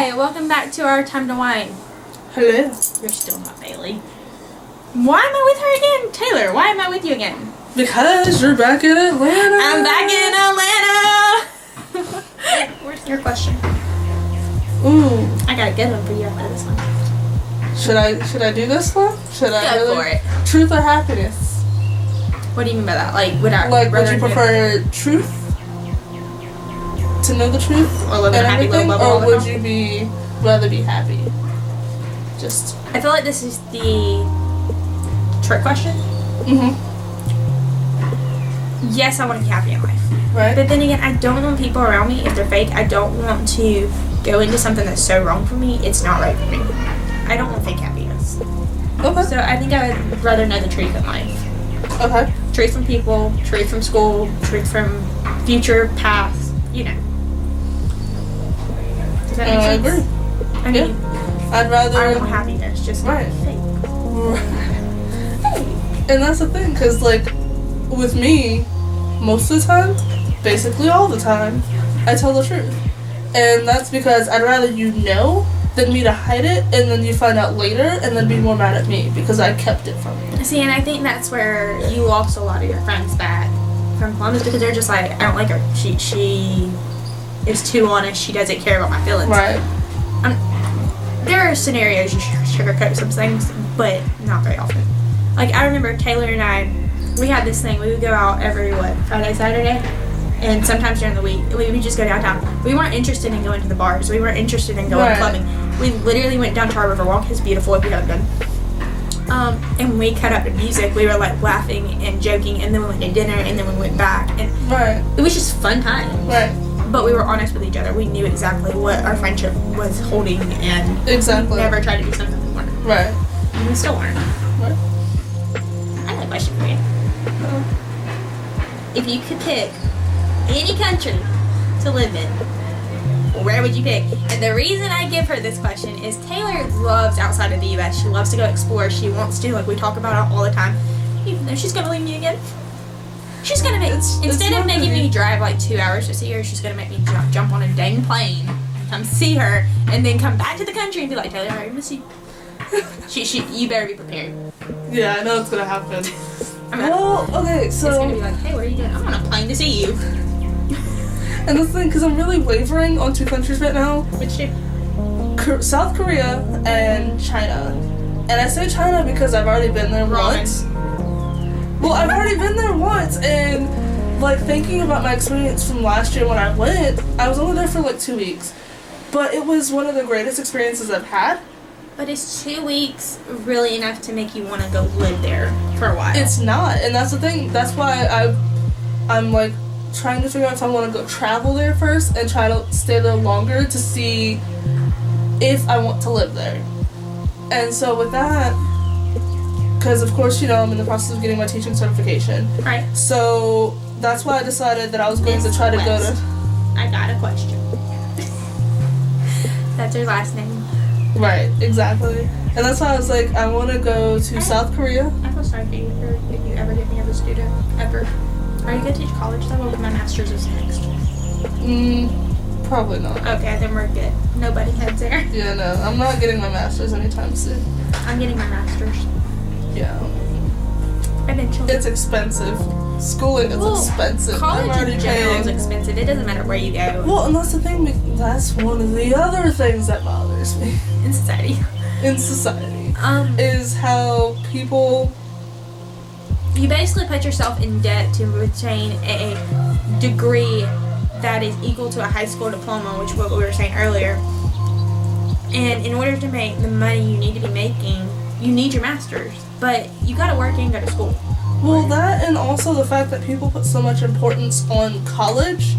Hi, welcome back to our Time to Wine. Hello. You're still not Bailey. Why am I with her again? Taylor, why am I with you again? Because you're back in Atlanta. I'm back in Atlanta! Where's your question? Ooh. I got a good one for you after this one. Should I do this one? Should I Go for it. Truth or happiness? What do you mean by that? Like, would you prefer truth? To know the truth? Or live in a happy little bubble? Or would you rather be happy? Just. I feel like this is the trick question. Mm-hmm. Yes, I want to be happy in life. Right. But then again, I don't want people around me, if they're fake, I don't want to go into something that's so wrong for me, it's not right for me. I don't want fake happiness. Okay. So I think I would rather know the truth in life. Okay. Truth from people, truth from school, truth from future, past, you know. Does that make sense? I agree. I mean, I'd rather. I want happiness, just not fake. And that's the thing, because, like, with me, most of the time, basically all the time, I tell the truth. And that's because I'd rather you know than me to hide it, and then you find out later, and then be more mad at me because I kept it from you. See, and I think that's where you lost a lot of your friends back from Columbus, because they're just like, I don't like her. She is too honest. She doesn't care about my feelings. Right. There are scenarios you sugarcoat some things, but not very often. Like, I remember Taylor and I, we had this thing. We would go out every, Friday, Saturday? And sometimes during the week, we would just go downtown. We weren't interested in going to the bars. We weren't interested in going clubbing. We literally went down to our Riverwalk. It's beautiful if you haven't been. And we cut up to music. We were, like, laughing and joking, and then we went to dinner, and then we went back. And it was just fun time. Right. But we were honest with each other. We knew exactly what our friendship was holding, and exactly. We never tried to do something we weren't. Right. And we still aren't. Right. I have a question for you. If you could pick any country to live in, where would you pick? And the reason I give her this question is Taylor loves outside of the U.S. She loves to go explore. She wants to, like we talk about it all the time. Even though she's going to leave me again. She's going to make, instead of making me drive like 2 hours to see her, she's going to make me jump on a dang plane, come see her, and then come back to the country and be like, Taylor, I miss you. You better be prepared. Yeah, I know it's going to happen. Okay, so... It's going to be like, hey, what are you doing? I'm on a plane to see you. And the thing, because I'm really wavering on two countries right now. Which two? South Korea and China. And I say China because I've already been there once. Well, I've already been there once, and, like, thinking about my experience from last year when I went, I was only there for, like, 2 weeks. But it was one of the greatest experiences I've had. But is 2 weeks really enough to make you want to go live there for a while? It's not, and that's the thing. That's why I'm, like, trying to figure out if I want to go travel there first and try to stay there longer to see if I want to live there. And so with that, because of course, you know, I'm in the process of getting my teaching certification. Right. So that's why I decided that I was going to try to go to... I got a question. That's her last name. Right, exactly. And that's why I was like, I want to go to South Korea. I feel sorry for you if you ever get me as a student. Ever. Are you going to teach college though, or my master's is next? Probably not. Okay, then we're good. Nobody heads there. Yeah, no. I'm not getting my master's anytime soon. I'm getting my master's. Yeah. Eventually. It's expensive. Schooling is expensive. College in general is expensive. It doesn't matter where you go. Well, and that's the thing. That's one of the other things that bothers me. In society. In society. Is how people... You basically put yourself in debt to retain a degree that is equal to a high school diploma, which is what we were saying earlier. And in order to make the money you need to be making, you need your master's. But you gotta work and go to school. Well, that and also the fact that people put so much importance on college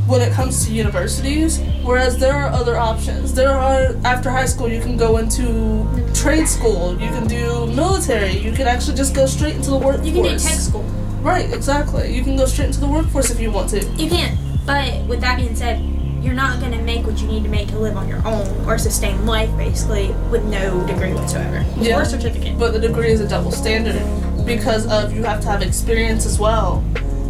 when it comes to universities, whereas there are other options. There are, after high school, you can go into trade school, you can do military, you can actually just go straight into the workforce. You can do tech school. Right, exactly. You can go straight into the workforce if you want to. You can, but with that being said, you're not going to make what you need to make to live on your own or sustain life, basically, with no degree whatsoever. Yeah, or certificate. But the degree is a double standard because of you have to have experience as well.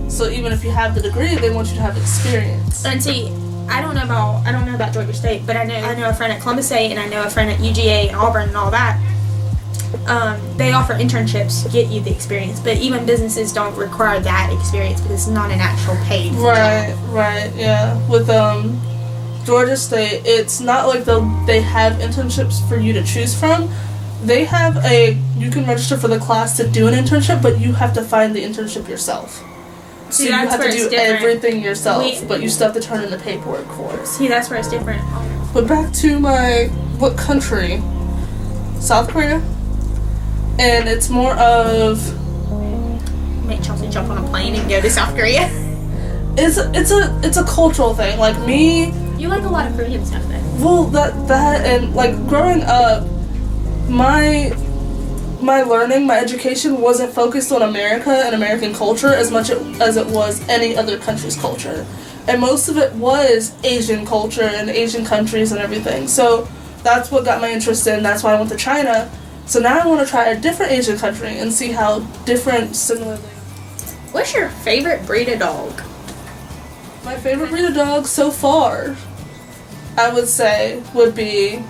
So even if you have the degree, they want you to have experience. And see, I don't know about Georgia State, but I know a friend at Columbus State, and I know a friend at UGA and Auburn and all that. They offer internships to get you the experience, but even businesses don't require that experience because it's not an actual paid job. Right, yeah. With Georgia State, it's not like they have internships for you to choose from. They have you can register for the class to do an internship, but you have to find the internship yourself. So you have to do everything yourself, but you still have to turn in the paperwork for it. See, that's where it's different. But back to what country? South Korea. And it's more of make Chelsea jump on a plane and go to South Korea. It's a cultural thing. Like me, you like a lot of Korean stuff then. Well, that and like growing up, my learning, my education wasn't focused on America and American culture as much as it was any other country's culture. And most of it was Asian culture and Asian countries and everything. So that's what got my interest in. That's why I went to China. So now I want to try a different Asian country and see how different, similar they are. What's your favorite breed of dog? My favorite breed of dog so far, I would say, would be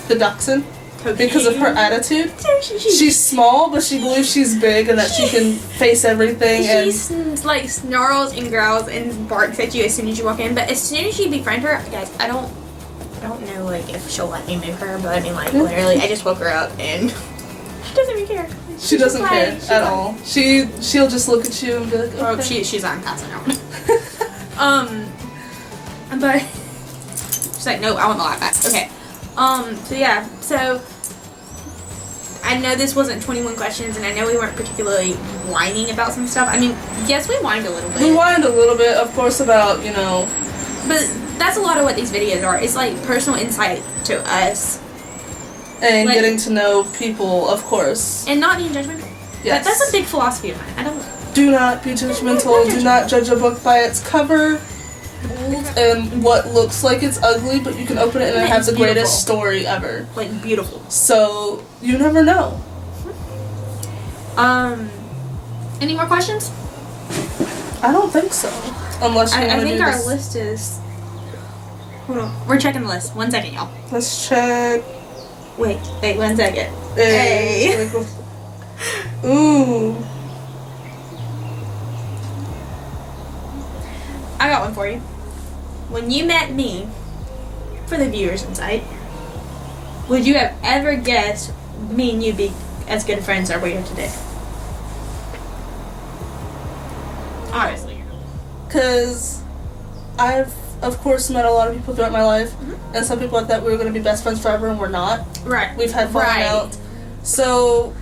the Dachshund. Because of her attitude. She's small, but she believes she's big and that she can face everything. She like snarls and growls and barks at you as soon as you walk in. But as soon as you befriend her, guys, I don't know like if she'll let me move her. But I mean, like literally, I just woke her up and she doesn't even care. She doesn't care at all. She'll just look at you and be like, okay. Oh, she's on passing out. But she's like, no, I want the light back. Okay. So yeah, so I know this wasn't 21 questions, and I know we weren't particularly whining about some stuff. I mean, yes, we whined a little bit. We whined a little bit, of course, about, But that's a lot of what these videos are. It's like personal insight to us. And like, getting to know people, of course. And not being judgmental. Yes. But that's a big philosophy of mine. Do not be judgmental. Do not judge a book by its cover. And what looks like it's ugly, but you can open it and it has the greatest story ever. Like, beautiful. So, you never know. Any more questions? I don't think so. Unless you want to do this. I think our list is... Hold on. We're checking the list. 1 second, y'all. Let's check. Wait, 1 second. Hey. Ooh. I got one for you. When you met me, for the viewers inside, would you have ever guessed me and you be as good friends as we are today? Obviously. Because I've, of course, met a lot of people throughout my life, and some people thought we were going to be best friends forever, and we're not. Right. We've had falling out. So,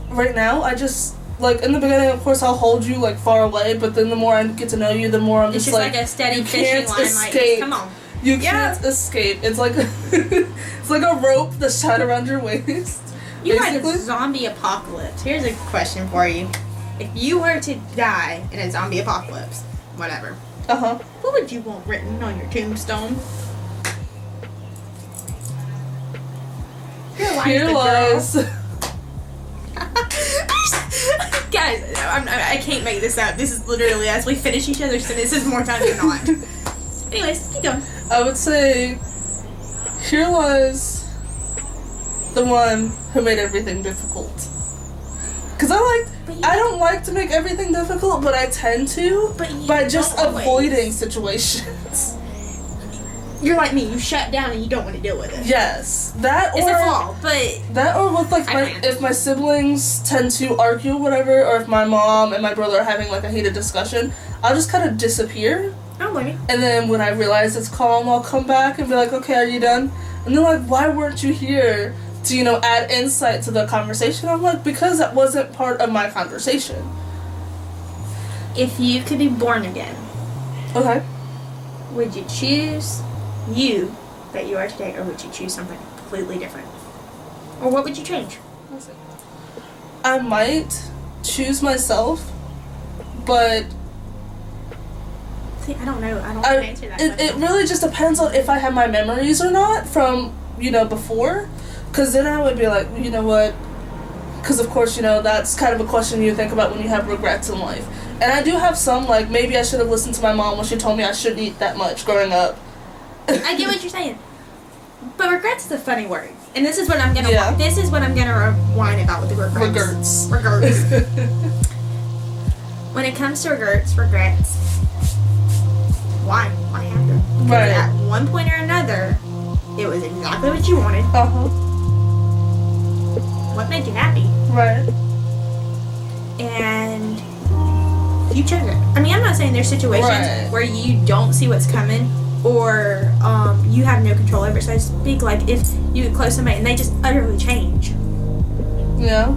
right now, I just... Like, in the beginning, of course, I'll hold you, like, far away, but then the more I get to know you, the more I'm just like a steady fishing line, escape. Like, come on. You can't escape. It's like it's like a rope that's tied around your waist. You had a zombie apocalypse. Here's a question for you. If you were to die in a zombie apocalypse, whatever, what would you want written on your tombstone? Here lies... Guys, I can't make this up. This is literally as we finish each other's sentences more times than not. Anyways, keep going. I would say, here lies the one who made everything difficult. Because I don't like to make everything difficult, but I tend to by just avoiding situations. You're like me. You shut down and you don't want to deal with it. Yes, that it's a flaw, but that or with like if my siblings tend to argue, whatever, or if my mom and my brother are having like a heated discussion, I'll just kind of disappear. Oh, maybe. And then when I realize it's calm, I'll come back and be like, "Okay, are you done?" And they're like, "Why weren't you here to add insight to the conversation?" I'm like, "Because that wasn't part of my conversation." If you could be born again, okay, would you choose you that you are today, or would you choose something completely different? Or what would you change? I might choose myself, but see, I don't know. I don't want to answer that. It really just depends on if I have my memories or not from before, because then I would be like, you know what? Because of course that's kind of a question you think about when you have regrets in life. And I do have some, like, maybe I should have listened to my mom when she told me I shouldn't eat that much growing up. I get what you're saying. But regrets is a funny word. And this is what I'm gonna Yeah. this is what I'm gonna whine about with the regrets. Regrets. When it comes to regrets, why? Why have them? Because Right. at one point or another, it was exactly what you wanted. Uh-huh. What made you happy? Right. And you chose it. I mean, I'm not saying there's situations Right. where you don't see what's coming or you have no control over it, so to speak. Like if you get close to somebody and they just utterly change. Yeah.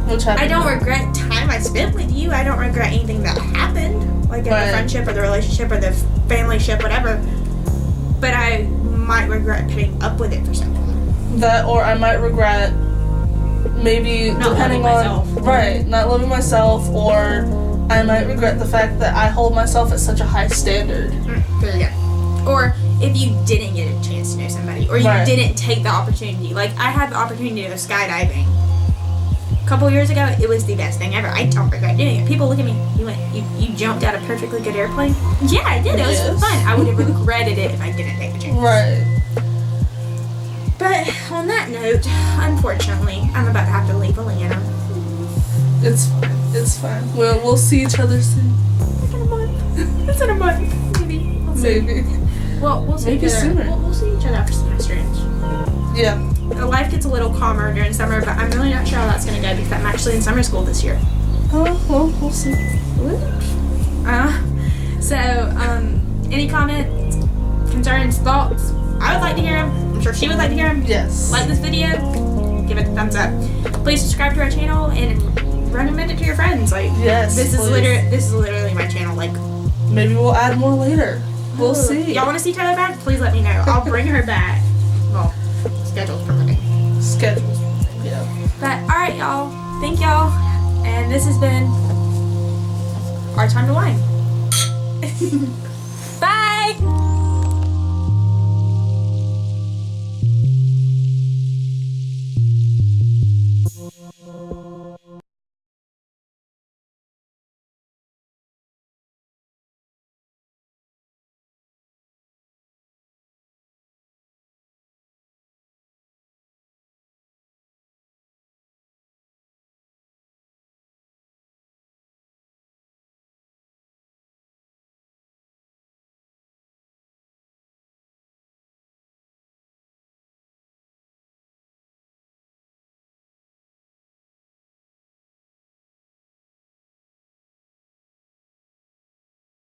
Which happened? I don't regret time I spent with you. I don't regret anything that happened, like in Right. the friendship or the relationship or the family ship, whatever. But I might regret putting up with it for so long. That, or I might regret maybe Not depending loving on myself. right, not loving myself, or I might regret the fact that I hold myself at such a high standard. There you go. Or if you didn't get a chance to know somebody, or you Right. didn't take the opportunity. Like I had the opportunity to go skydiving. A couple years ago, it was the best thing ever. I don't regret doing it. People look at me. You jumped out a perfectly good airplane. Yeah, I did. It was Yes. fun. I would have regretted it if I didn't take the chance. Right. But on that note, unfortunately, I'm about to have to leave Atlanta. It's fine. It's fine. We'll see each other soon. Like in a month. It's in a month. Maybe. We'll see. Maybe. Well, we'll see Maybe each other. sooner. We'll see each other after semester ends. Yeah. Life gets a little calmer during summer, but I'm really not sure how that's going to go because I'm actually in summer school this year. Oh, well, we'll see. Any comments, concerns, thoughts? I would like to hear them. I'm sure she would like to hear them. Yes. Like this video, give it a thumbs up. Please subscribe to our channel and recommend it to your friends. Like Yes, this is please. literally my channel. Like Maybe we'll add more later. We'll see. Y'all want to see Tyler back? Please let me know. I'll bring her back. Well, schedule's permitting. Schedules. Yeah. But alright, y'all. Thank y'all. And this has been our time to whine. Bye!